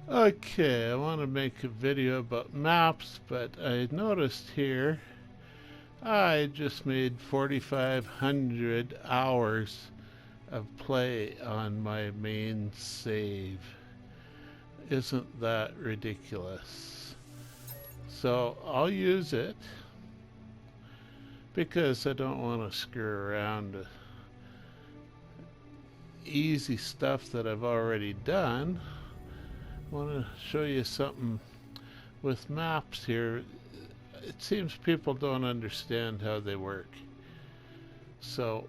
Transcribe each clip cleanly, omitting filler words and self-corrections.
Okay, I want to make a video about maps, but I noticed here I just made 4,500 hours of play on my main save. Isn't that ridiculous? So I'll use it because I don't want to screw around with easy stuff that I've already done. I want to show you something with maps here. It seems people don't understand how they work. So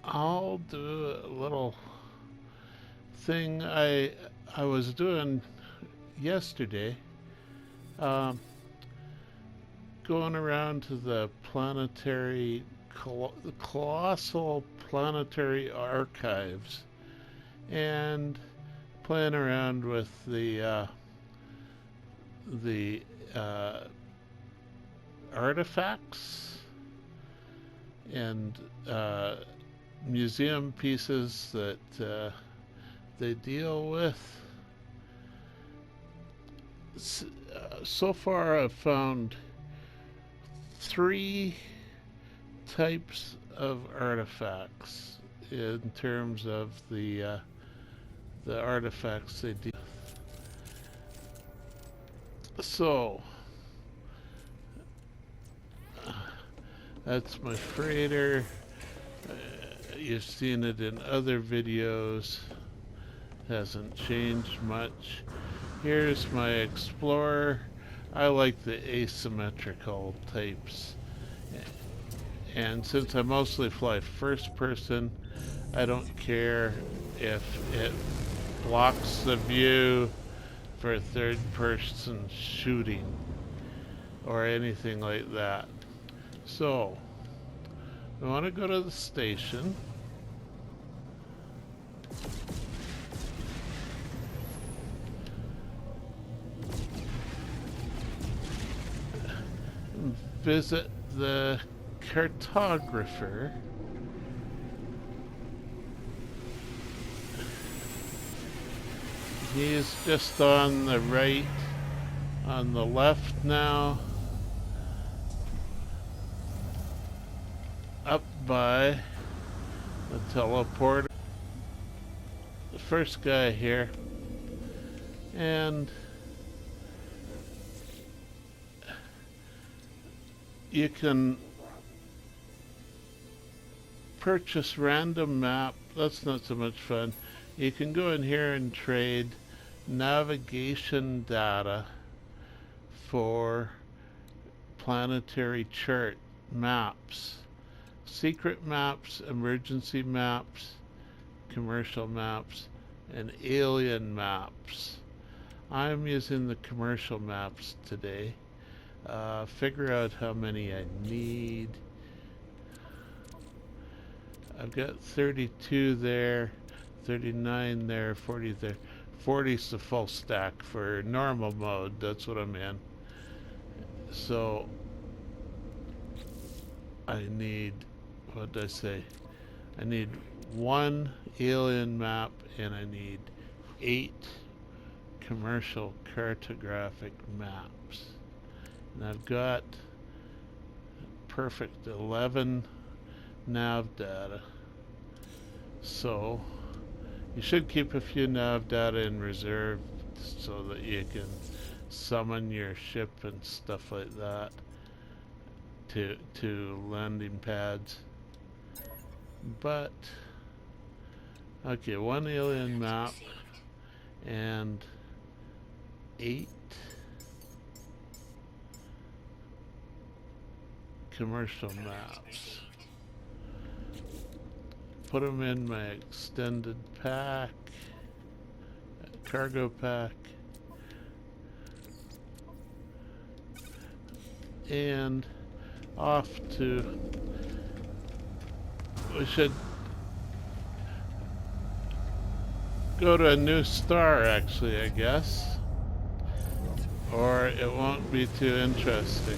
I'll do a little thing I was doing yesterday. Going around to the planetary, the colossal planetary archives and playing around with the artifacts and museum pieces that they deal with. So far I've found 3 types of artifacts in terms of the artifacts they deal with. So that's my freighter. You've seen it in other videos. Hasn't changed much. Here's my explorer. I like the asymmetrical types. And since I mostly fly first person, I don't care if it blocks the view for third person shooting or anything like that. So we want to go to the station. Visit the cartographer. He's just on the right, on the left now, up by the teleporter. The first guy here, and you can purchase random map. That's not so much fun. You can go in here and trade navigation data for planetary chart maps, secret maps, emergency maps, commercial maps, and alien maps. I'm using the commercial maps today. Figure out how many I need. I've got 32 there, 39 there, 40 there. 40's the full stack for normal mode. That's what I'm in. So I need, what did I say? I need 1 alien map and I need 8 commercial cartographic maps. And I've got perfect 11 nav data. So you should keep a few nav data in reserve so that you can summon your ship and stuff like that to landing pads. But okay, 1 alien map and 8 commercial maps. Put them in my extended pack, cargo pack, and off to, we should go to a new star actually, I guess, or it won't be too interesting.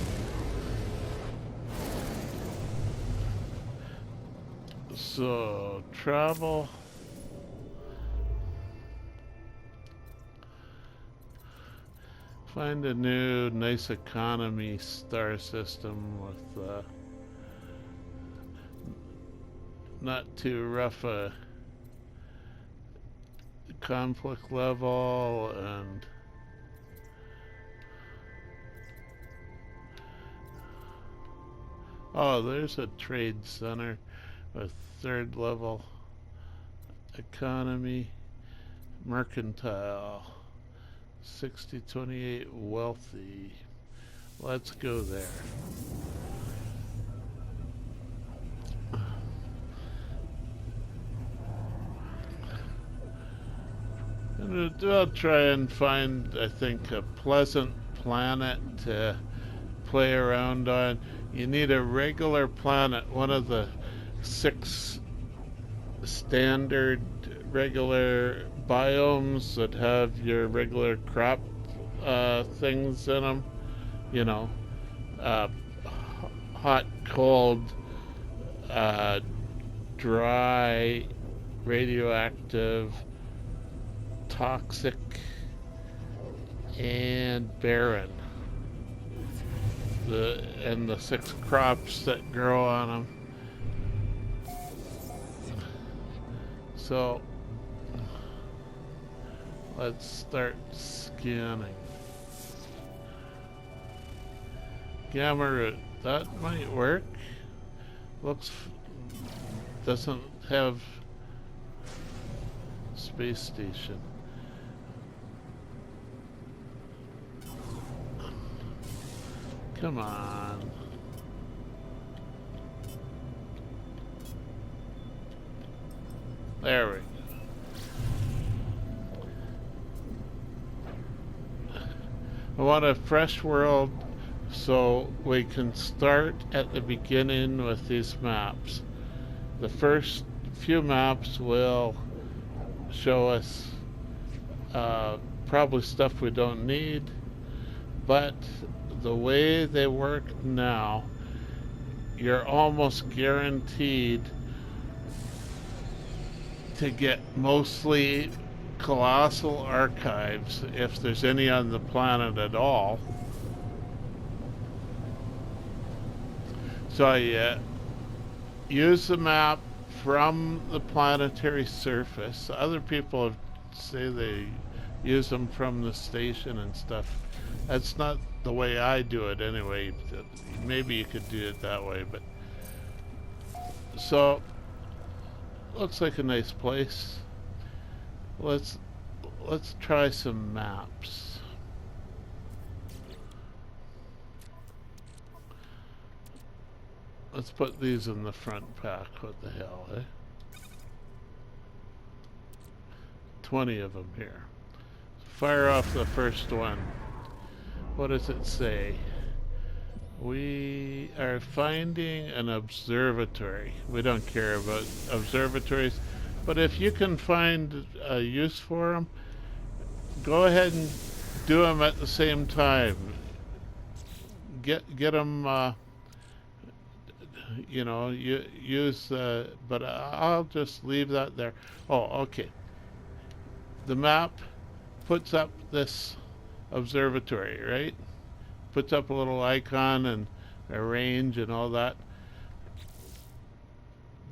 So travel Find a new nice economy star system with not too rough a conflict level, and oh, there's a trade center with third level economy, mercantile, 6028 wealthy. Let's go there. And I'll try and find, I think, a pleasant planet to play around on. You need a regular planet, one of the 6 standard regular biomes that have your regular crop things in them. You know, uh, hot, cold, dry, radioactive, toxic, and barren. The 6 crops that grow on them. So let's start scanning. Gamma root, that might work. Doesn't have space station. Come on. There we go. I want a fresh world so we can start at the beginning with these maps. The first few maps will show us probably stuff we don't need, but the way they work now, you're almost guaranteed to get mostly colossal archives, if there's any on the planet at all. So I use the map from the planetary surface. Other people say they use them from the station and stuff. That's not the way I do it anyway. Maybe you could do it that way, but so looks like a nice place. Let's try some maps. Let's put these in the front pack. What the hell, eh? 20 of them here. Fire off the first one. What does it say? We are finding an observatory. We don't care about observatories, but if you can find a use for them, go ahead and do them at the same time. Get them. You know, you use. But I'll just leave that there. Oh, okay. The map puts up this observatory, right? Puts up a little icon and a range and all that.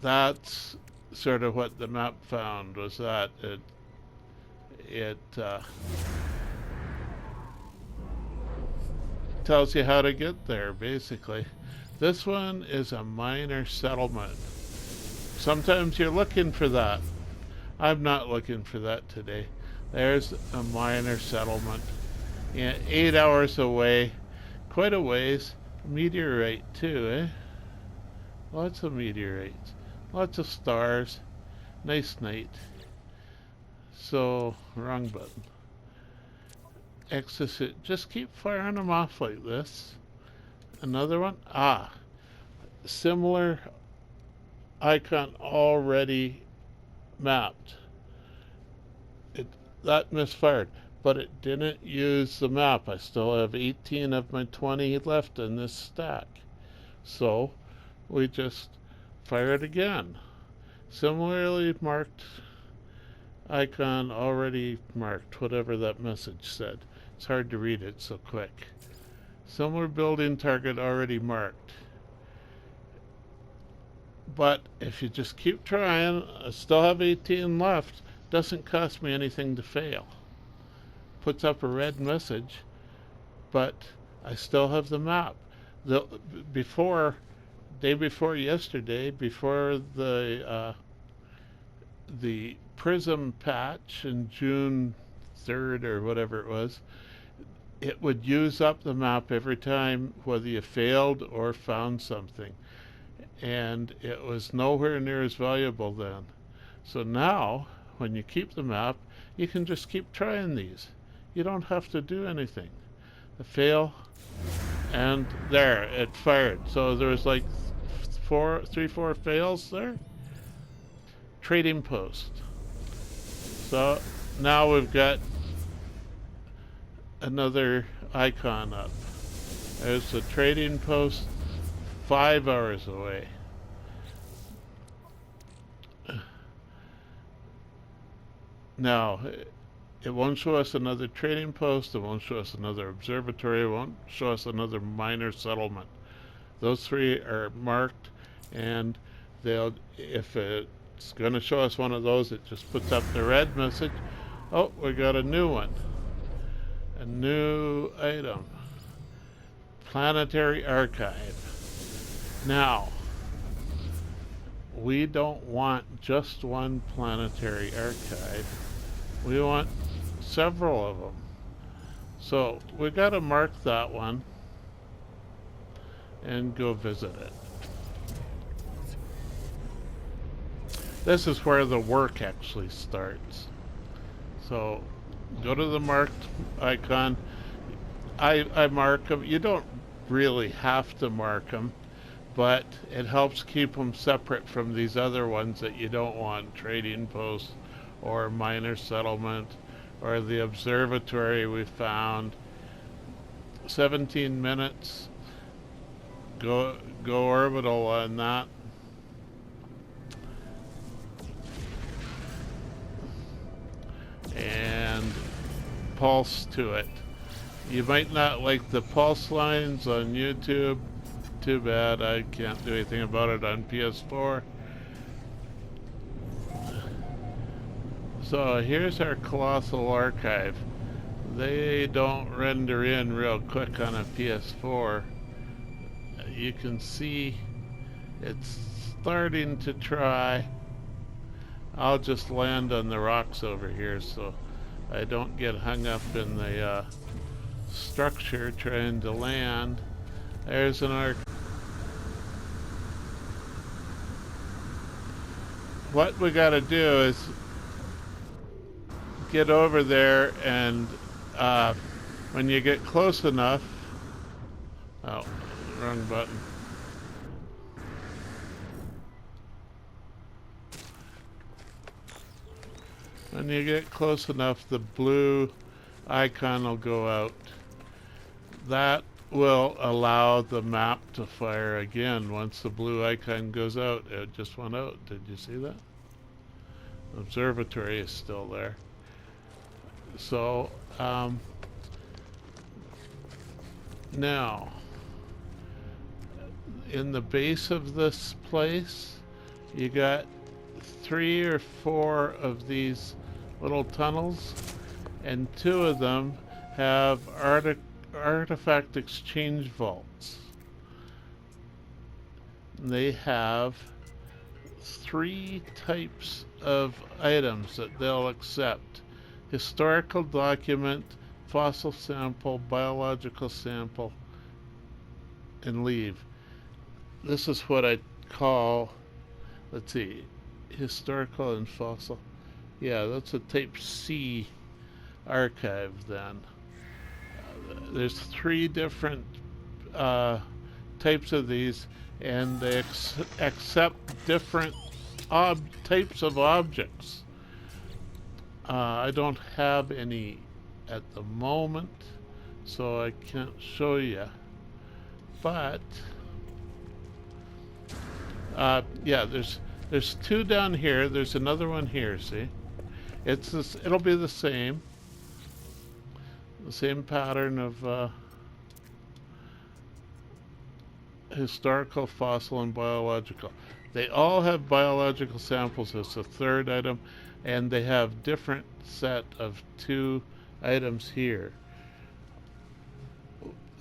That's sort of what the map found, was that it tells you how to get there, basically. This one is a minor settlement. Sometimes you're looking for that. I'm not looking for that today. There's a minor settlement. 8 hours away. Quite a ways. Meteorite too, eh? Lots of meteorites. Lots of stars. Nice night. So, wrong button. Exit. Just keep firing them off like this. Another one. Ah. Similar icon already mapped. That misfired, but it didn't use the map. I still have 18 of my 20 left in this stack. So we just fire it again. Similarly marked icon already marked, whatever that message said. It's hard to read it so quick. Similar building target already marked. But if you just keep trying, I still have 18 left. Doesn't cost me anything to fail. Puts up a red message, but I still have the map. The day before yesterday, before the Prism patch in June 3rd or whatever it was, it would use up the map every time, whether you failed or found something. And it was nowhere near as valuable then. So now, when you keep the map, you can just keep trying these. You don't have to do anything. A fail, and there, it fired. So there was like 4 fails there. Trading post. So now we've got another icon up. There's the trading post 5 hours away. Now, it won't show us another trading post, it won't show us another observatory, it won't show us another minor settlement. Those 3 are marked, and if it's going to show us one of those, it just puts up the red message. Oh, we got a new one. A new item. Planetary archive. Now, we don't want just one planetary archive. We want several of them. So we got to mark that one and go visit it. This is where the work actually starts. So go to the marked icon. I mark them. You don't really have to mark them, but it helps keep them separate from these other ones that you don't want. Trading posts or minor settlement or the observatory we found. 17 minutes. Go orbital on that. And pulse to it. You might not like the pulse lines on YouTube. Too bad, I can't do anything about it on PS4. So here's our colossal archive. They don't render in real quick on a PS4. You can see it's starting to try. I'll just land on the rocks over here so I don't get hung up in the structure trying to land. There's an arc. What we got to do is get over there, and when you get close enough, oh, wrong button. When you get close enough, the blue icon will go out. That will allow the map to fire again. Once the blue icon goes out, it just went out. Did you see that? Observatory is still there. So, now, in the base of this place, you got 3 or 4 of these little tunnels, and 2 of them have artifact exchange vaults. They have 3 types of items that they'll accept: historical document, fossil sample, biological sample, and leave. This is what I call, let's see, historical and fossil. Yeah, that's a type C archive then. There's 3 different types of these, and they accept different types of objects. I don't have any at the moment, so I can't show you. But yeah, there's 2 down here. There's another one here. See, it'll be the same. The same pattern of historical, fossil, and biological. They all have biological samples as the third item, and they have different set of 2 items here.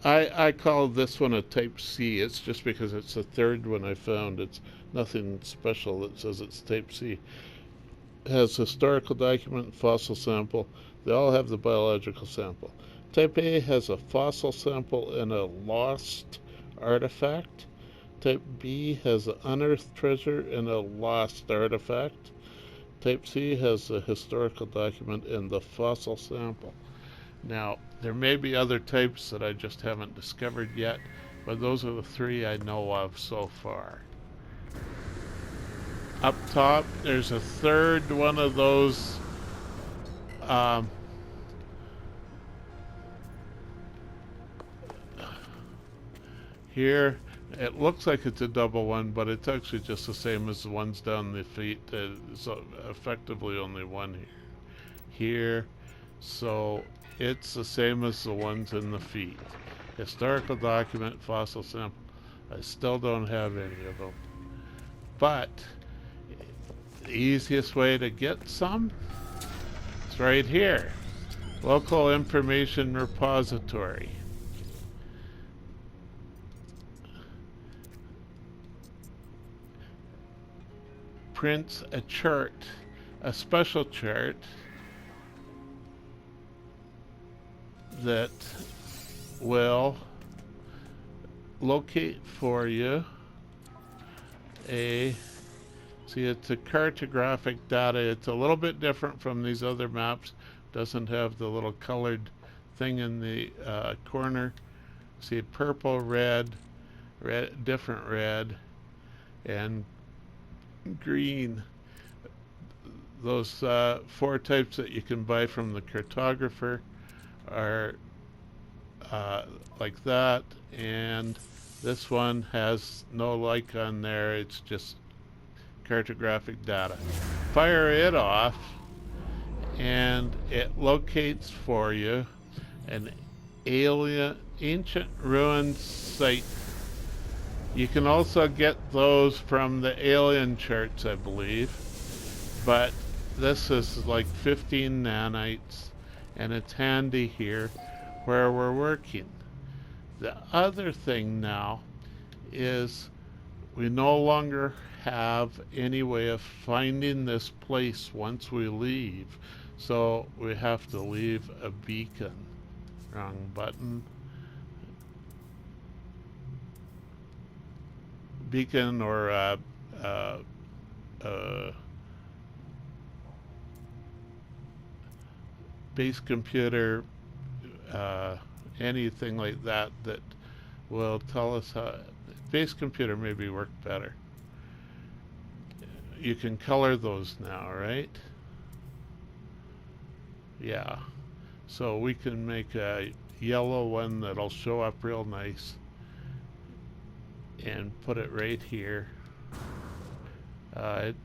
I call this one a type C. It's just because it's the third one I found. It's nothing special that says it's type C. It has historical document, fossil sample. They all have the biological sample. Type A has a fossil sample and a lost artifact. Type B has an unearthed treasure and a lost artifact. Type C has a historical document and the fossil sample. Now, there may be other types that I just haven't discovered yet, but those are the 3 I know of so far. Up top, there's a third one of those here. It looks like it's a double one, but it's actually just the same as the ones down the feet. So effectively only one here. So it's the same as the ones in the feet. Historical document, fossil sample. I still don't have any of them. But the easiest way to get some is right here. Local information repository. Prints a chart, a special chart that will locate for you see, it's a cartographic data. It's a little bit different from these other maps. Doesn't have the little colored thing in the corner. See, purple, red, different red, and green. Those 4 types that you can buy from the cartographer are like that, and this one has no like on there. It's just cartographic data. Fire it off and it locates for you an ancient ruins site. You can also get those from the alien charts, I believe, but this is like 15 nanites, and it's handy here where we're working. The other thing now is we no longer have any way of finding this place once we leave, so we have to leave a beacon. Wrong button. Beacon or base computer, anything like that that will tell us how. Base computer maybe work better. You can color those now, right? Yeah. So we can make a yellow one that'll show up real nice and put it right here. It's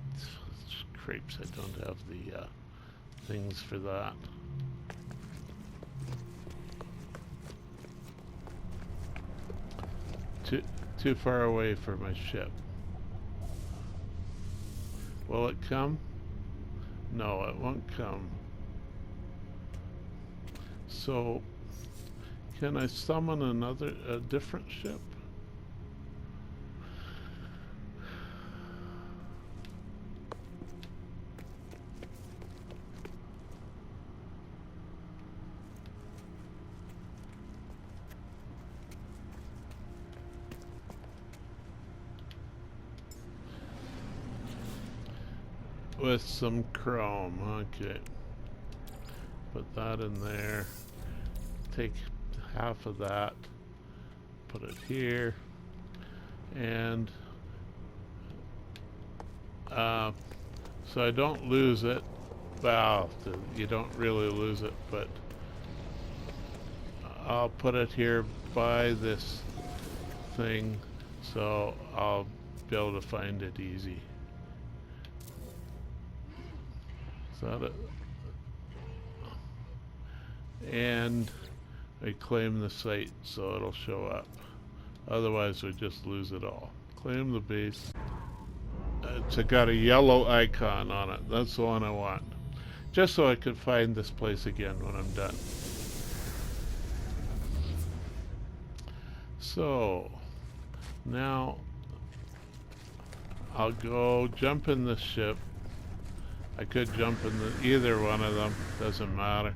crepes, I don't have the things for that. Too far away for my ship. Will it come? No, it won't come. So, can I summon a different ship? With some chrome, okay. Put that in there. Take half of that, put it here, and so I don't lose it. Well, you don't really lose it, but I'll put it here by this thing, so I'll be able to find it easy. Is that it? and I claim the site so it'll show up. Otherwise we just lose it all. Claim the base. It's got a yellow icon on it. That's the one I want. Just so I could find this place again when I'm done. So now I'll go jump in the ship. I could jump in either one of them, doesn't matter.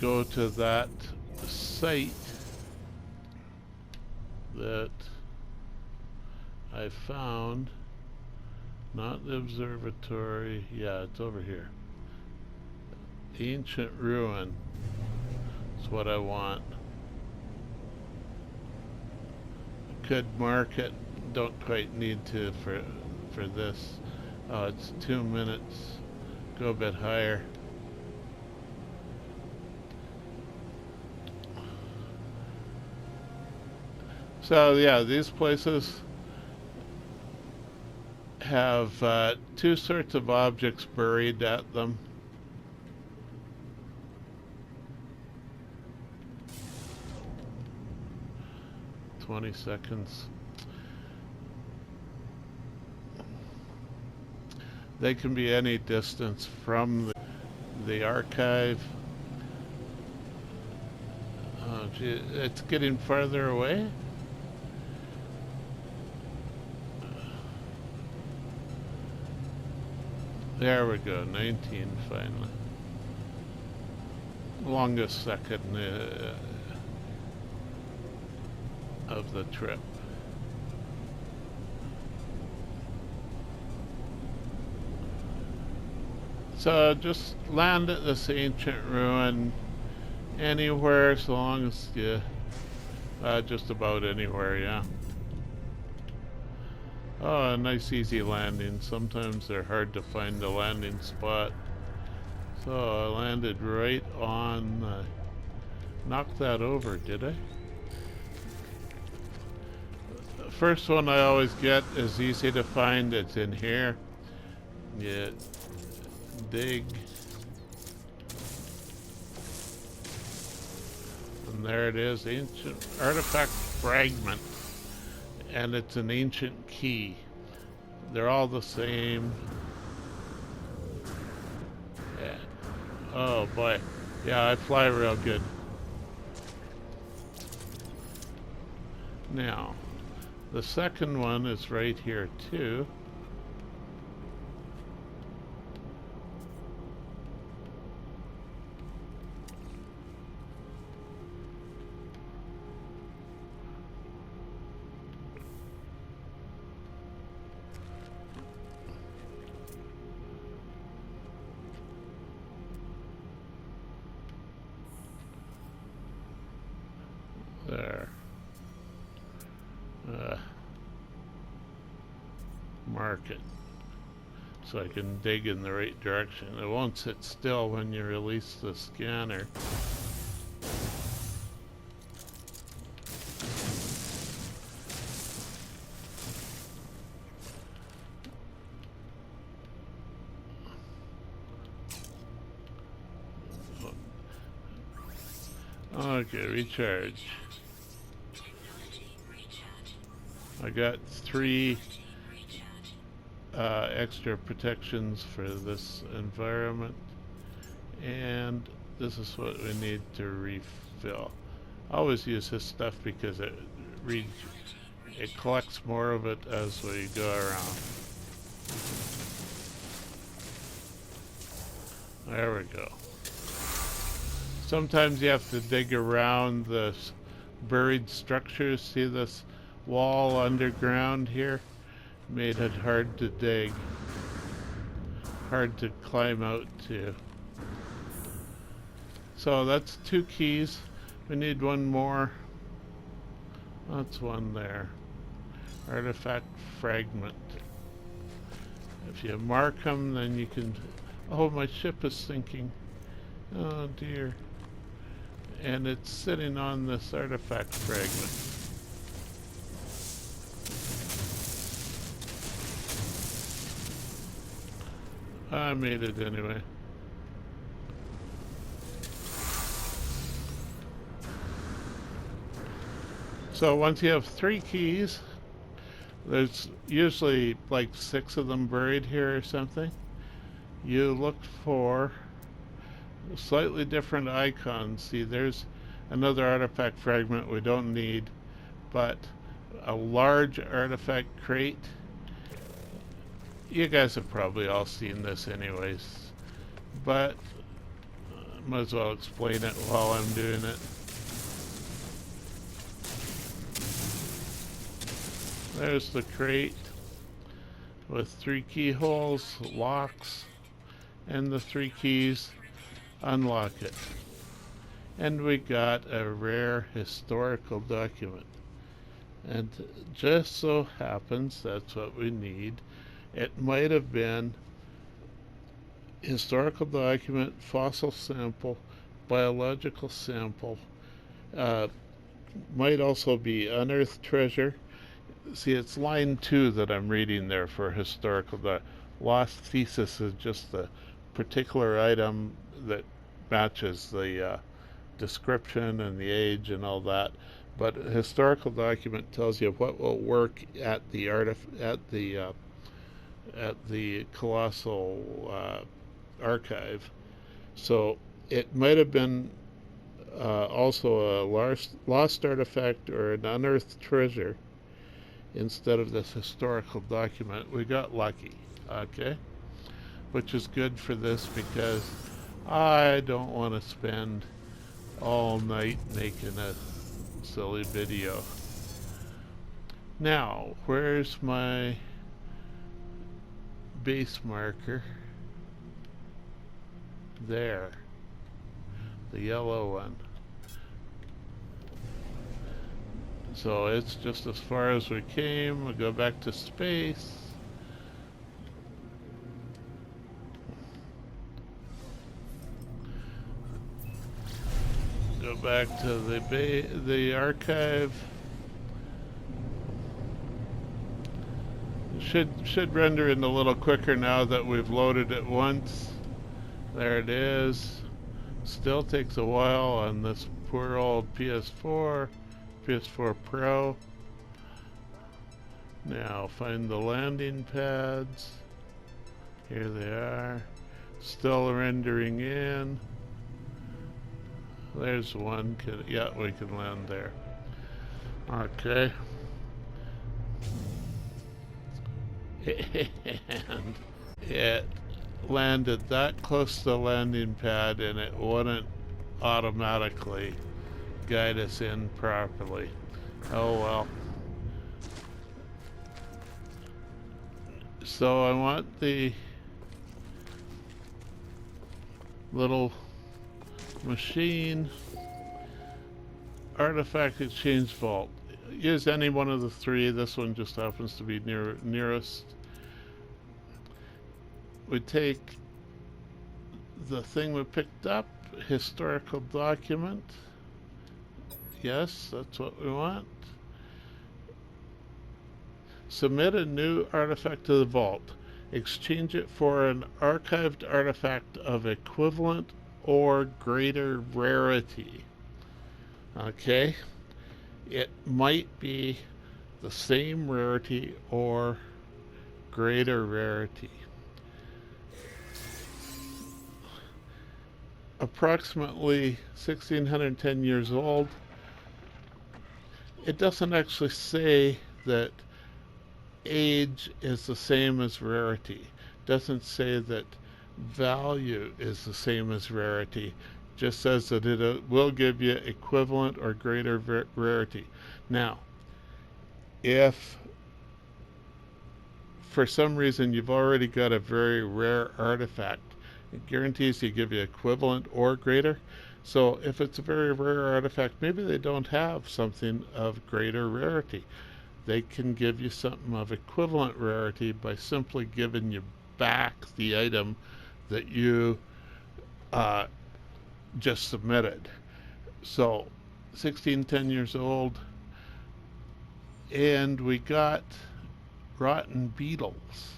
Go to that site that I found, not the observatory, yeah, it's over here. Ancient ruin is what I want. I could mark it, don't quite need to for this. Oh, it's 2 minutes. Go a bit higher. So yeah, these places have two sorts of objects buried at them. "20 seconds. They can be any distance from the archive. Oh gee, it's getting farther away. There we go, 19 finally. Longest second of the trip. So just land at this ancient ruin anywhere, so long as you, just about anywhere, yeah. Oh, a nice easy landing. Sometimes they're hard to find a landing spot. So I landed right on, knocked that over, did I? The first one I always get is easy to find. It's in here. You dig. And there it is, ancient artifact fragment. And it's an ancient key. They're all the same. Yeah. Oh boy. Yeah, I fly real good. Now, the second one is right here too. There. Mark it so I can dig in the right direction. It won't sit still when you release the scanner. Okay, recharge. I got 3 extra protections for this environment, and this is what we need to refill. I always use this stuff because it collects more of it as we go around. There we go. Sometimes you have to dig around the buried structures. See this wall underground here? Made it hard to dig. Hard to climb out to. So that's 2 keys. We need one more. That's one there. Artifact fragment. If you mark them, then you can... Oh, my ship is sinking. Oh dear. And it's sitting on this artifact fragment. I made it anyway. So once you have 3 keys, there's usually like 6 of them buried here or something. You look for slightly different icons. See, there's another artifact fragment we don't need, but a large artifact crate. You guys have probably all seen this anyways, but might as well explain it while I'm doing it. There's the crate with 3 keyholes, locks, and the 3 keys unlock it. And we got a rare historical document. And just so happens that's what we need. It might have been historical document, fossil sample, biological sample, might also be unearthed treasure. See, it's line 2 that I'm reading there for historical. The lost thesis is just the particular item that matches the description and the age and all that. But a historical document tells you what will work at the colossal archive. So it might have been also a lost artifact or an unearthed treasure instead of this historical document. We got lucky, okay? Which is good for this because I don't want to spend all night making a silly video. Now, where's my base marker? There. The yellow one. So it's just as far as we came. We go back to space. Go back to the archive. Should render in a little quicker now that we've loaded it once. There it is. Still takes a while on this poor old PS4 Pro. Now find the landing pads. Here they are. Still rendering in. There's one. Yeah, we can land there. Okay. And it landed that close to the landing pad and it wouldn't automatically guide us in properly. Oh well. So I want the little machine artifact exchange vault. Use any one of the 3. This one just happens to be nearest. We take the thing we picked up, historical document. Yes, that's what we want. Submit a new artifact to the vault. Exchange it for an archived artifact of equivalent or greater rarity. Okay? It might be the same rarity or greater rarity. Approximately 1610 years old. It doesn't actually say that age is the same as rarity. It doesn't say that value is the same as rarity. It just says that it will give you equivalent or greater rarity. Now, if for some reason you've already got a very rare artifact, it guarantees you give you equivalent or greater. So if it's a very rare artifact, maybe they don't have something of greater rarity. They can give you something of equivalent rarity by simply giving you back the item that you just submitted. So 1610 years old, and we got rotten beetles,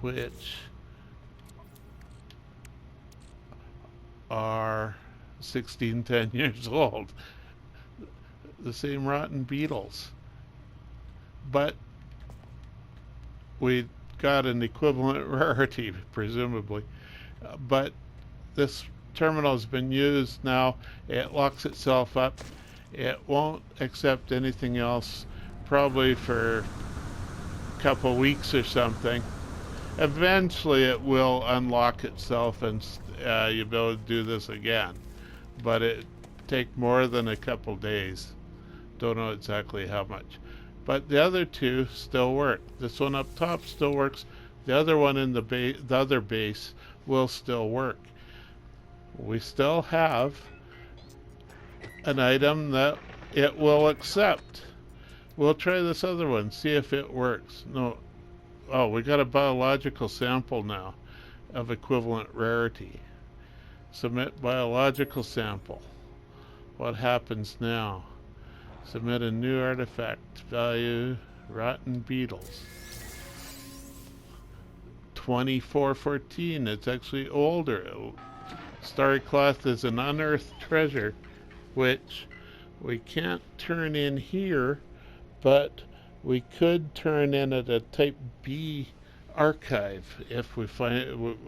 which are 1610 years old. The same rotten beetles. But we got an equivalent rarity, presumably. But this terminal has been used now. It locks itself up. It won't accept anything else probably for a couple weeks or something. Eventually it will unlock itself and you'll be able to do this again. But it take more than a couple days. Don't know exactly how much. But the other two still work. This one up top still works. The other one in the other base will still work. We still have an item that it will accept. We'll try this other one, see if it works. No. Oh, we got a biological sample now of equivalent rarity. Submit biological sample. What happens now? Submit a new artifact. Value, rotten beetles. 2414. It's actually older. Starry cloth is an unearthed treasure, which we can't turn in here, but we could turn in at a type B archive if we find it.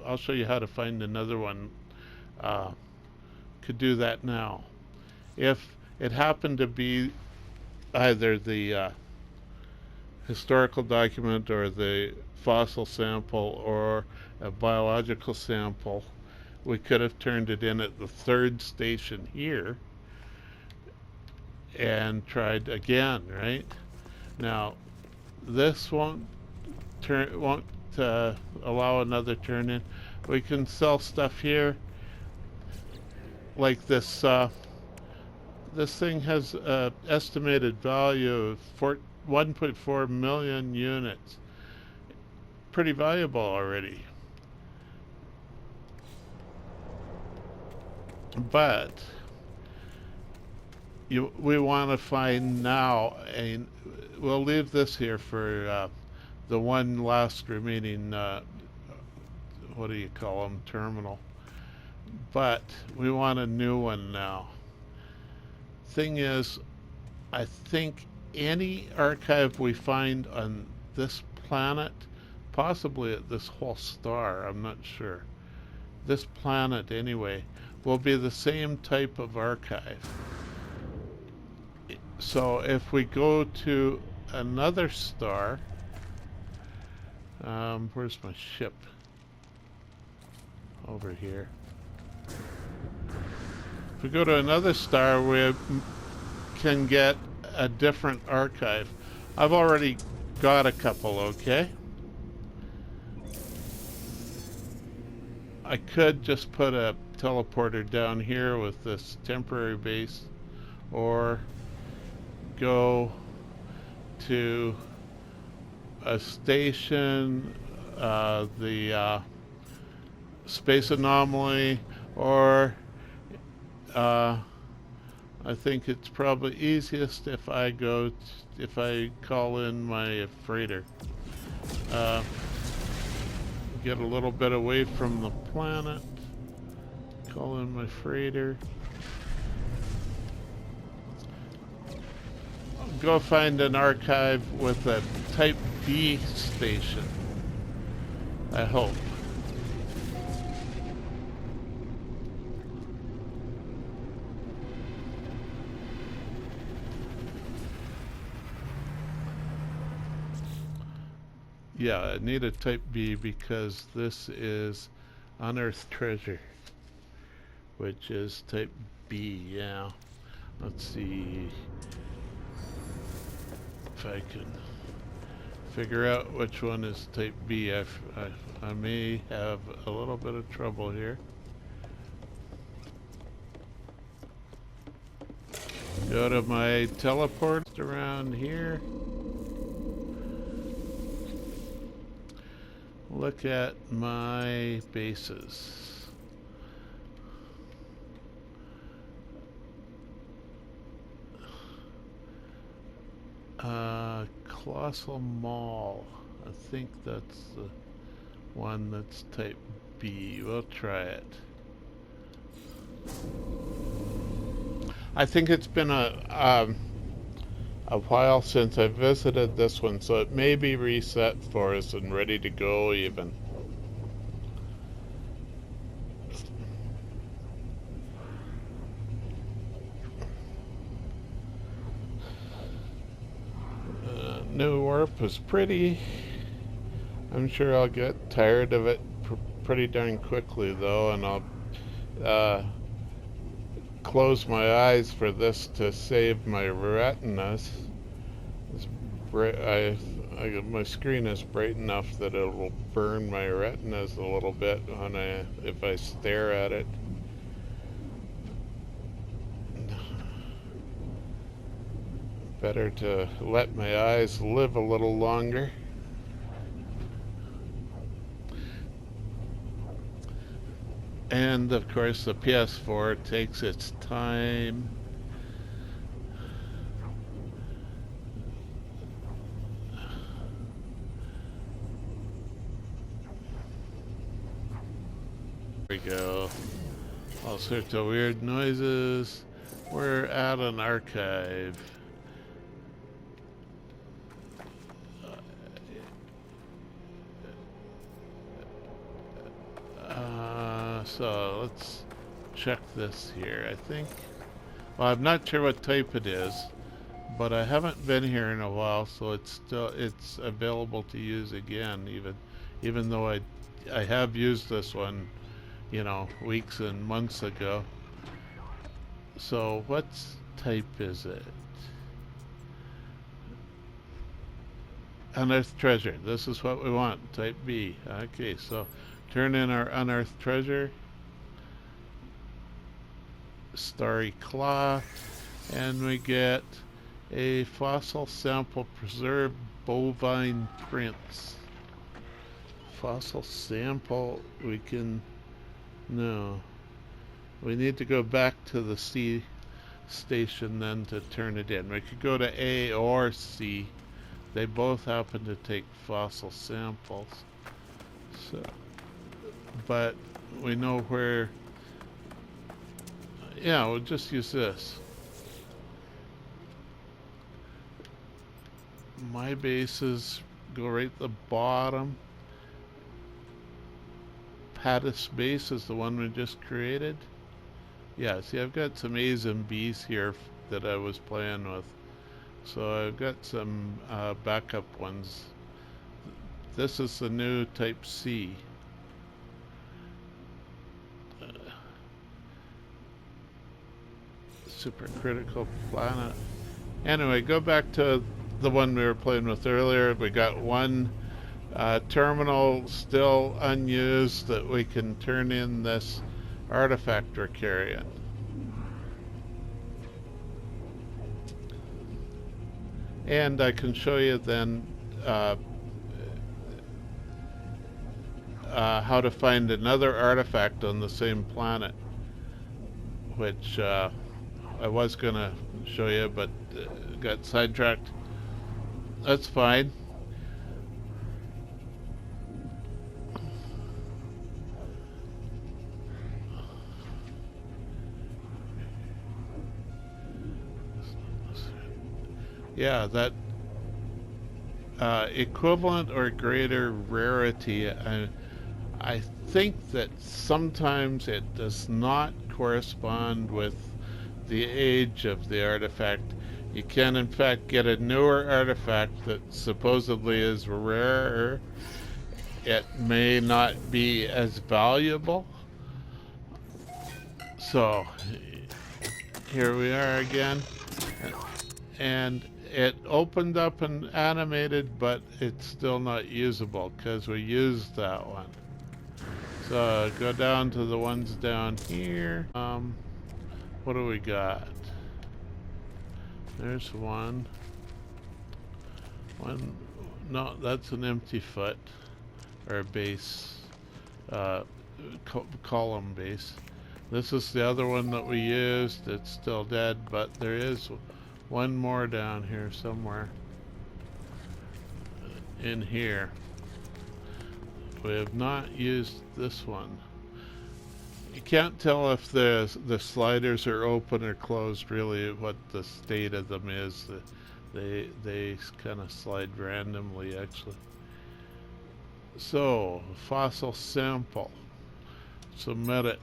I'll show you how to find another one. Could do that now. If it happened to be either the historical document or the fossil sample or a biological sample, we could have turned it in at the third station here and tried again, right? Now, this won't allow another turn in. We can sell stuff here, like this. This thing has an estimated value of 1.4 million units. Pretty valuable already. But we want to find now, and we'll leave this here for the one last remaining, what do you call them, terminal. But we want a new one now. Thing is, I think any archive we find on this planet, possibly at this whole star, I'm not sure, this planet anyway, will be the same type of archive. So if we go to another star, where's my ship? Over here. If we go to another star, we can get a different archive. I've already got a couple, okay? I could just put a teleporter down here with this temporary base, or go to a station, the space anomaly, or I think it's probably easiest if I call in my freighter. Get a little bit away from the planet. Call in my freighter. Go find an archive with a type B station, I hope. Yeah, I need a type B because this is unearthed treasure, which is type B, yeah. Let's see if I can figure out which one is type B. I may have a little bit of trouble here. Go to my teleport around here. Look at my bases. Colossal Mall. I think that's the one that's type B. We'll try it. I think it's been a while since I visited this one, so it may be reset for us and ready to go even. New warp is pretty. I'm sure I'll get tired of it pretty darn quickly though, and I'll close my eyes for this to save my retinas. My screen is bright enough that it will burn my retinas a little bit if I stare at it. Better to let my eyes live a little longer. And of course the PS4 takes its time. There we go. All sorts of weird noises. We're at an archive. So let's check this here. I think, well, I'm not sure what type it is, but I haven't been here in a while, so it's available to use again, even though I have used this one, weeks and months ago. So what type is it? Unearthed treasure. This is what we want, type B. Okay, so turn in our unearthed treasure. Starry claw, and we get a fossil sample preserved bovine prints. Fossil sample, no. We need to go back to the C station then to turn it in. We could go to A or C. They both happen to take fossil samples. So, but we know where. Yeah, we'll just use this. My bases go right at the bottom. Pattis base is the one we just created. Yeah, see, I've got some A's and B's here that I was playing with. So I've got some backup ones. This is the new type C. Supercritical planet. Anyway, go back to the one we were playing with earlier. We got one terminal still unused that we can turn in this artifact we're carrying. And I can show you then how to find another artifact on the same planet, which I was going to show you, but got sidetracked. That's fine. Yeah, that equivalent or greater rarity, I think that sometimes it does not correspond with the age of the artifact. You can in fact get a newer artifact that supposedly is rarer. It may not be as valuable. So here we are again, and it opened up and animated, but it's still not usable because we used that one. So go down to the ones down here. What do we got? There's one. No, that's an empty foot, or a base, column base. This is the other one that we used. It's still dead, but there is one more down here somewhere. In here. We have not used this one. You can't tell if the sliders are open or closed, really, what the state of them is. They kind of slide randomly, actually. So, fossil sample. Submit it.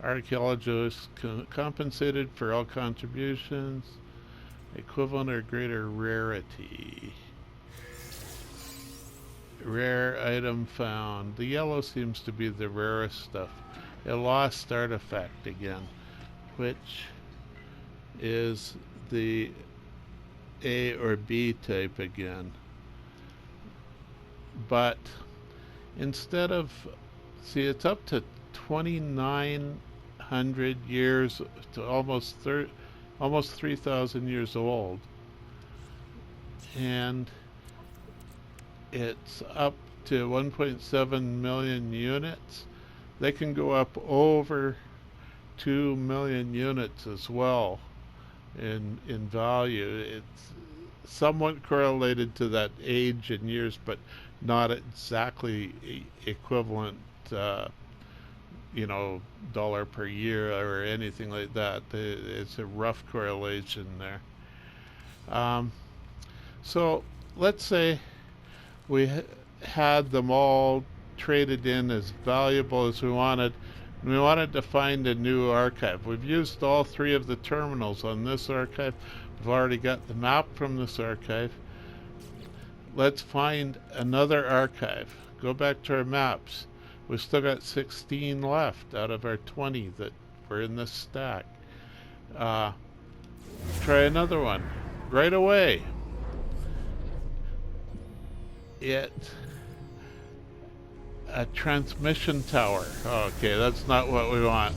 Archaeologists compensated for all contributions. Equivalent or greater rarity. Rare item found. The yellow seems to be the rarest stuff. A lost artifact again, which is the A or B type again. But instead of, see, it's up to 2,900 years to almost 3,000 years old, and it's up to 1.7 million units. They can go up over 2 million units as well in value. It's somewhat correlated to that age in years, but not exactly equivalent, dollar per year or anything like that. It's a rough correlation there. So let's say we had them all traded in as valuable as we wanted, and we wanted to find a new archive. We've used all three of the terminals on this archive. We've already got the map from this archive. Let's find another archive. Go back to our maps. We've still got 16 left out of our 20 that were in this stack. Try another one right away. A transmission tower. Okay, that's not what we want.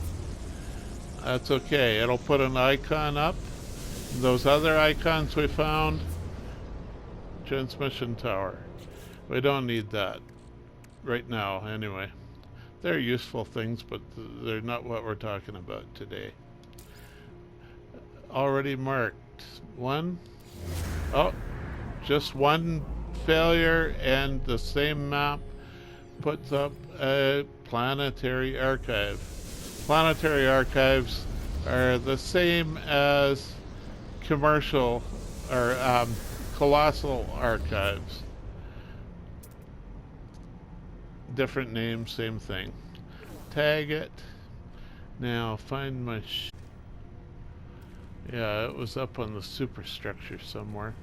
That's okay. It'll put an icon up. Those other icons we found, transmission tower. We don't need that right now anyway. They're useful things, but they're not what we're talking about today. Already marked. One. Oh, just one failure, and the same map puts up a planetary archive. Planetary archives are the same as commercial or colossal archives. Different name, same thing. Tag it. Now find my yeah, it was up on the superstructure somewhere.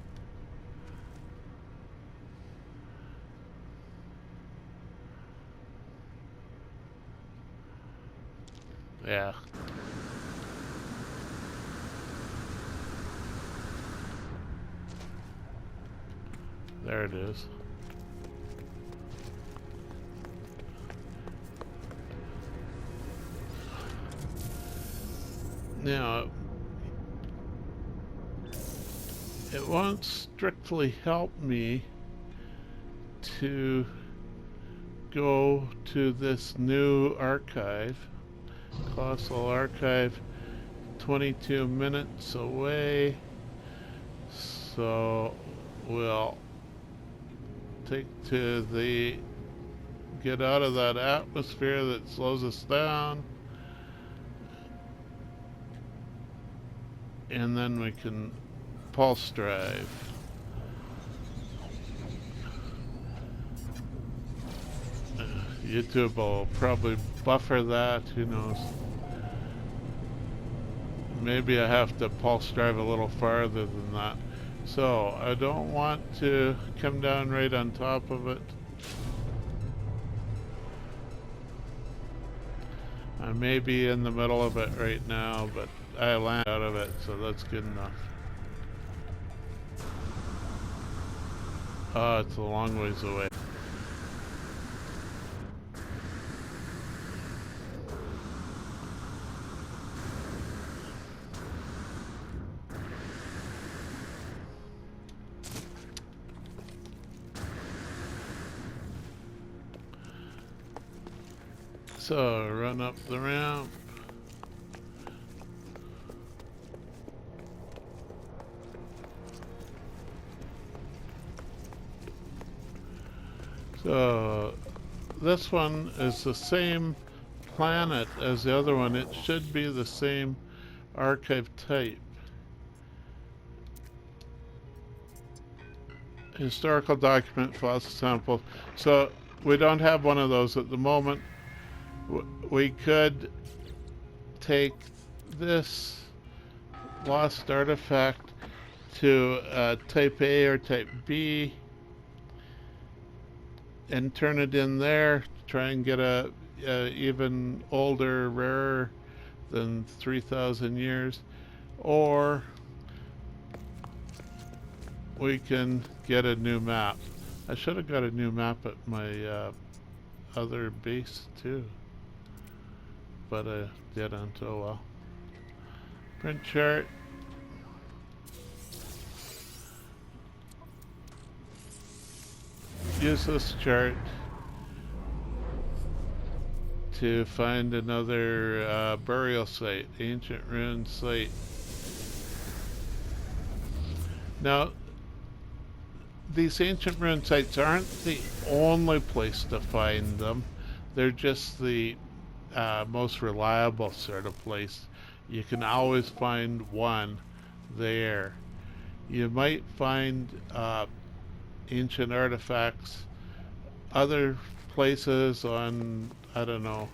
Yeah. There it is. Now, it won't strictly help me to go to this new archive. Colossal archive, 22 minutes away. So we'll take to the, get out of that atmosphere that slows us down. And then we can pulse drive. YouTube will probably buffer that, who knows. Maybe I have to pulse drive a little farther than that. So I don't want to come down right on top of it. I may be in the middle of it right now, but I land out of it, so that's good enough. Oh, it's a long ways away. So, run up the ramp. So, this one is the same planet as the other one. It should be the same archive type. Historical document, fossil sample. So we don't have one of those at the moment. We could take this lost artifact to type A or type B and turn it in there, try and get a even older, rarer than 3,000 years, or we can get a new map. I should have got a new map at my other base too, but I didn't. Oh well. Print chart. Use this chart to find another burial site, ancient ruin site. Now, these ancient ruin sites aren't the only place to find them. They're just the most reliable sort of place. You can always find one there. You might find ancient artifacts other places on, I don't know.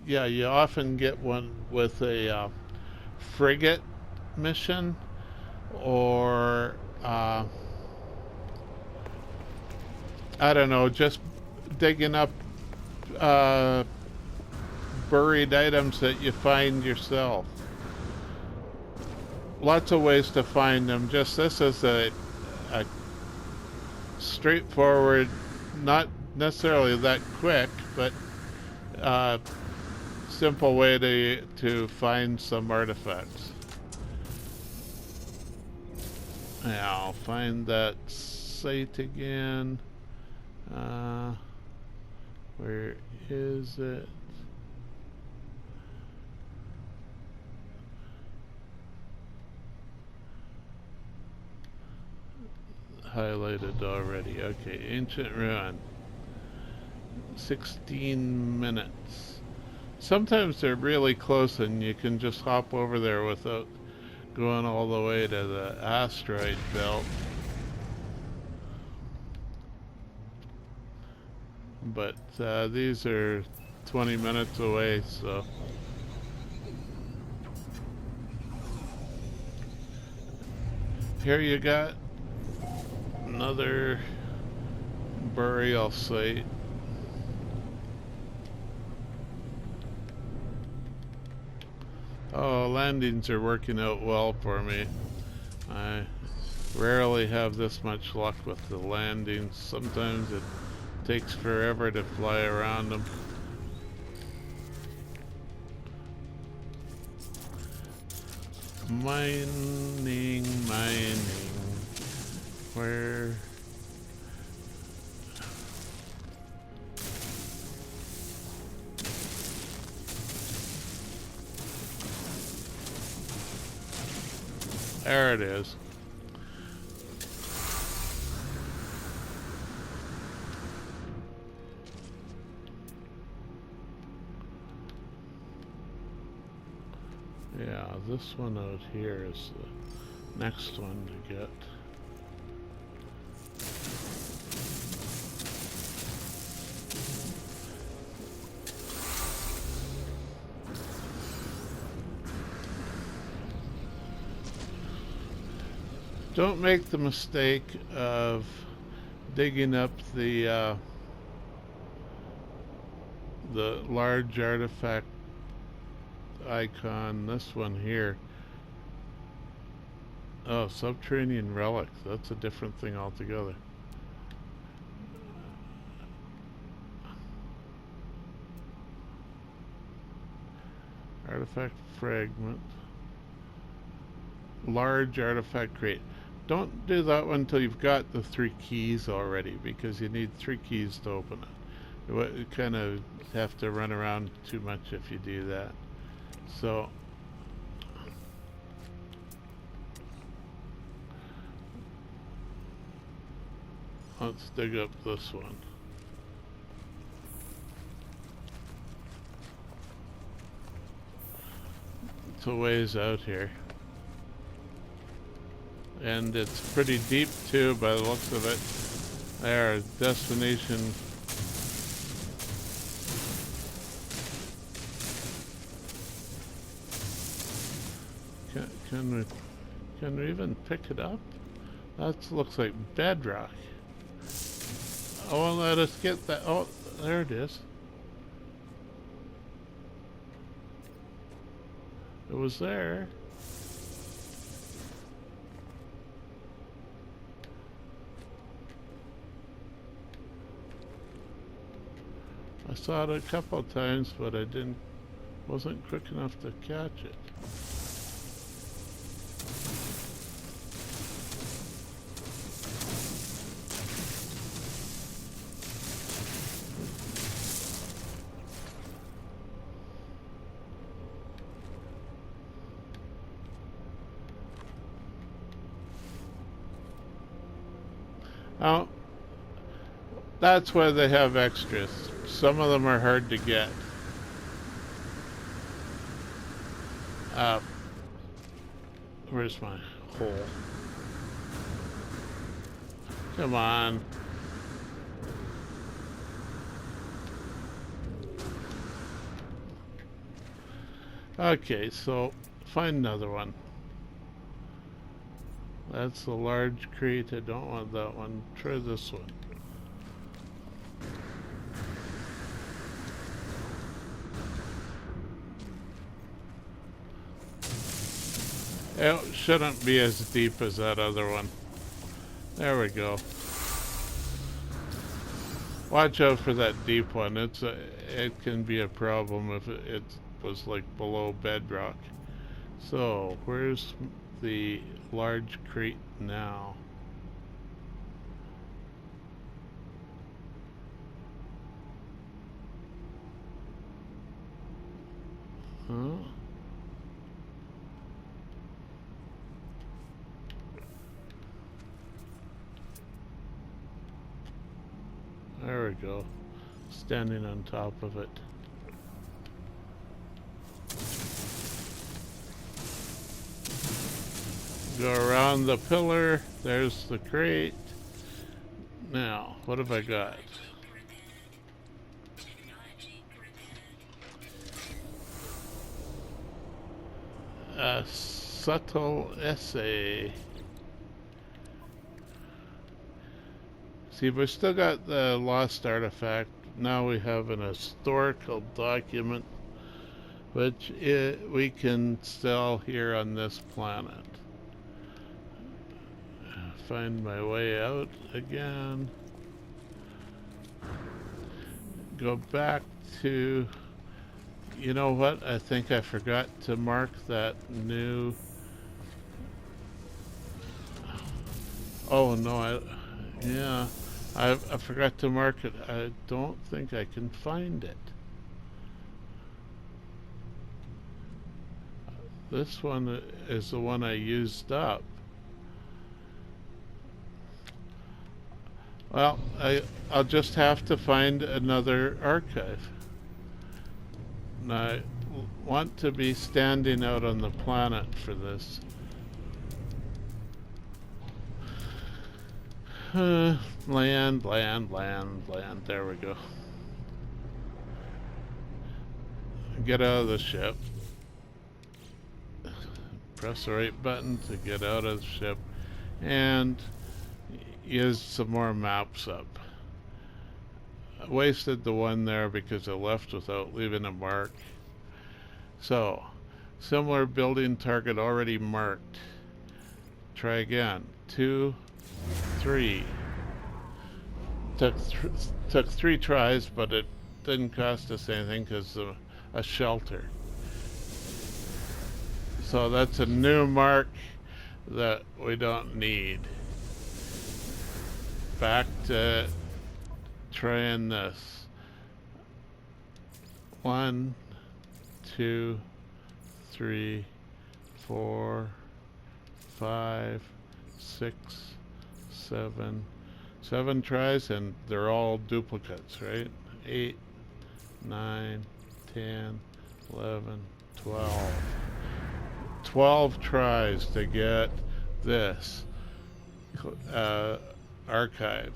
Yeah, you often get one with a frigate mission, or I don't know, just digging up buried items that you find yourself. Lots of ways to find them. Just this is a straightforward, not necessarily that quick, but simple way to find some artifacts. Yeah, I'll find that site again. Where is it? Highlighted already. Okay, ancient ruin. 16 minutes. Sometimes they're really close and you can just hop over there without going all the way to the asteroid belt. But these are 20 minutes away, so here you got another burial site. Oh, landings are working out well for me. I rarely have this much luck with the landings. Sometimes it takes forever to fly around them. Mining. Where? There it is. Yeah, this one out here is the next one to get. Don't make the mistake of digging up the large artifact icon, this one here. Oh, subterranean relics. That's a different thing altogether. Artifact fragment. Large artifact crate. Don't do that one until you've got the 3 keys already, because you need 3 keys to open it. You kind of have to run around too much if you do that. So let's dig up this one. It's a ways out here. And it's pretty deep too by the looks of it. There, destination. Can we even pick it up? That looks like bedrock. Oh, let us get that. Oh, there it is. It was there. I saw it a couple of times, but I wasn't quick enough to catch it. Oh, that's why they have extras. Some of them are hard to get. Where's my hole? Come on. Okay, so find another one. That's the large crate. I don't want that one. Try this one. It shouldn't be as deep as that other one. There we go. Watch out for that deep one. It can be a problem if it was like below bedrock. So where's the large crate now? Huh? There we go. Standing on top of it. Go around the pillar. There's the crate. Now, what have I got? A subtle essay. See, we've still got the lost artifact. Now we have an historical document which we can sell here on this planet. Find my way out again. Go back to... You know what? I think I forgot to mark that new... Oh no, yeah. I forgot to mark it. I don't think I can find it. This one is the one I used up. Well, I'll just have to find another archive. And I want to be standing out on the planet for this. Land. There we go. Get out of the ship. Press the right button to get out of the ship. And use some more maps up. I wasted the one there because I left without leaving a mark. So, similar building target already marked. Try again. 2, 3. Took 3 tries, but it didn't cost us anything because a shelter. So that's a new mark that we don't need. Back to trying this. 1, 2, 3, 4, 5, 6, 7. 7 tries, and they're all duplicates, right? 8, 9, 10, 11, 12. 12 tries to get this archive.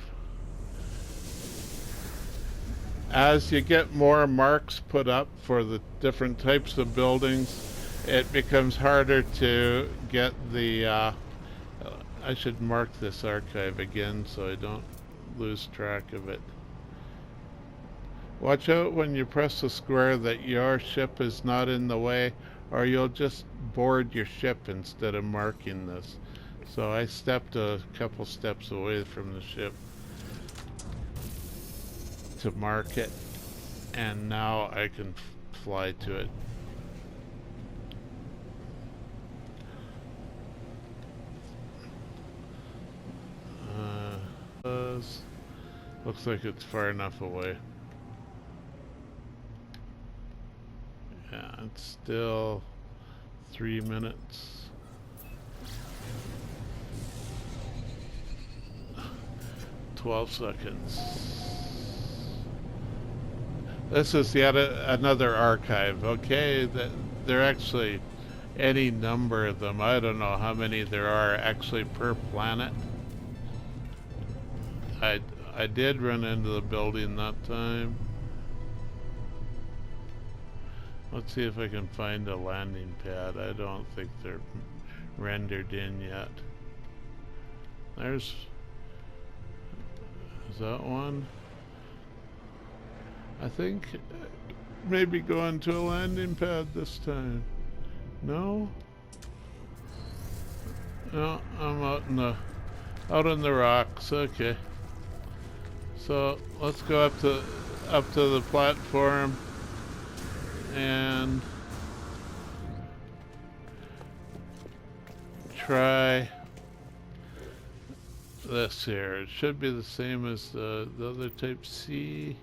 As you get more marks put up for the different types of buildings, it becomes harder to get the I should mark this archive again so I don't lose track of it. Watch out when you press the square that your ship is not in the way, or you'll just board your ship instead of marking this. So I stepped a couple steps away from the ship to mark it, and now I can fly to it. Looks like it's far enough away. Yeah, it's still 3 minutes. "12 seconds. This is yet another archive. Okay, they're actually any number of them. I don't know how many there are actually per planet. I did run into the building that time. Let's see if I can find a landing pad. I don't think they're rendered in yet. Is that one? I think maybe going to a landing pad this time. No? No, I'm out in the rocks. Okay. So let's go up to the platform and try this here. It should be the same as the other type C.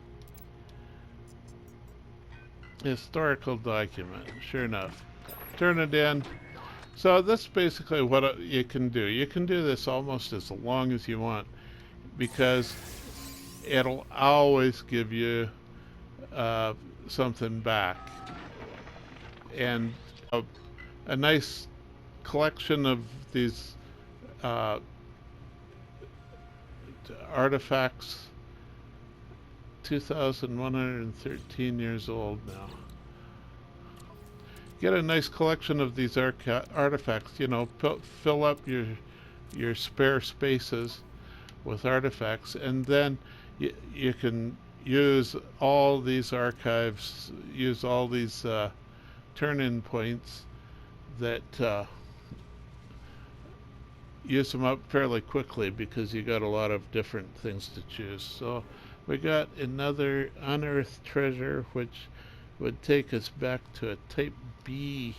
Historical document. Sure enough. Turn it in. So that's basically what you can do. You can do this almost as long as you want, because it'll always give you something back. And a nice collection of these artifacts. 2,113 years old now. Get a nice collection of these artifacts. You know, fill up your spare spaces with artifacts, and then you can use all these archives, use all these turn-in points that use them up fairly quickly, because you got a lot of different things to choose. So we got another unearthed treasure, which would take us back to a type B.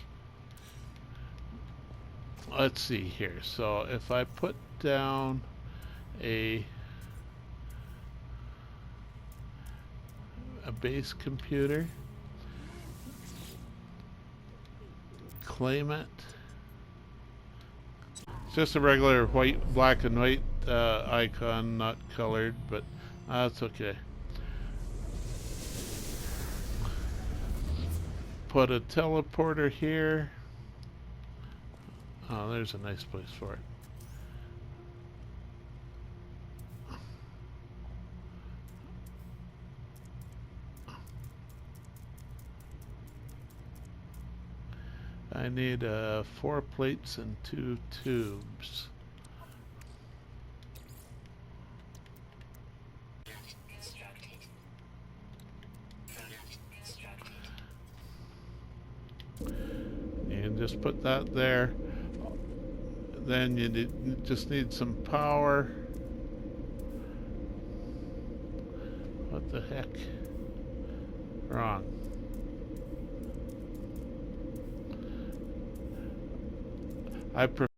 Let's see here. So if I put down a base computer, claim it. It's just a regular black and white icon, not colored, but that's okay. Put a teleporter here. Oh, there's a nice place for it. I need 4 plates and 2 tubes. You can just put that there. Then you just need some power. What the heck? Wrong. I prefer